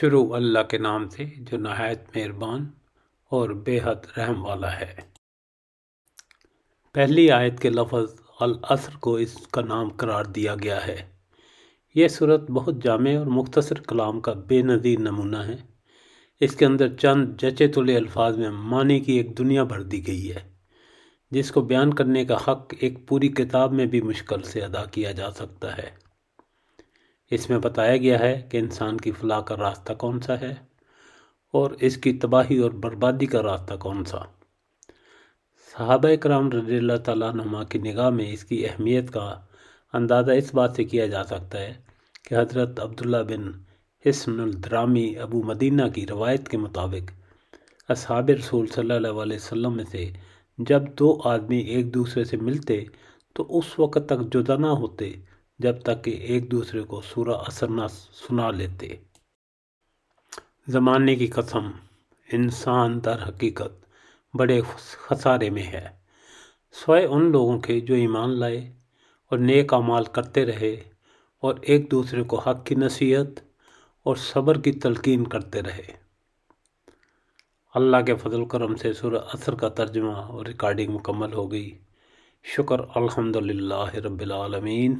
شروع اللہ کے نام سے جو نہایت مہربان اور بے حد رحم والا ہے۔ پہلی آیت کے لفظ العصر کو اس کا نام قرار دیا گیا ہے۔ یہ صورت بہت جامع اور مختصر کلام کا بے نظیر نمونہ ہے۔ اس کے اندر چند جچے تلے الفاظ میں معنی کی ایک دنیا بھر دی گئی ہے، جس کو بیان کرنے کا حق ایک پوری کتاب میں بھی مشکل سے ادا کیا جا سکتا ہے۔ اس میں بتایا گیا ہے کہ انسان کی فلاح کا راستہ کون سا ہے اور اس کی تباہی اور بربادی کا راستہ کون سا۔ صحابہ کرام رضی اللہ تعالیٰ عنہما کی نگاہ میں اس کی اہمیت کا اندازہ اس بات سے کیا جا سکتا ہے کہ حضرت عبداللہ بن حسن الدرامی ابو مدینہ کی روایت کے مطابق اصحاب رسول صلی اللہ علیہ وسلم میں سے جب دو آدمی ایک دوسرے سے ملتے تو اس وقت تک جدا نہ ہوتے جب تک کہ ایک دوسرے کو سورہ عصر نہ سنا لیتے۔ زمانے کی قسم، انسان در حقیقت بڑے خسارے میں ہے، سوائے ان لوگوں کے جو ایمان لائے اور نیک اعمال کرتے رہے اور ایک دوسرے کو حق کی نصیحت اور صبر کی تلقین کرتے رہے۔ اللہ کے فضل و کرم سے سورہ عصر کا ترجمہ اور ریکارڈنگ مکمل ہو گئی۔ شکر الحمدللہ رب العالمین۔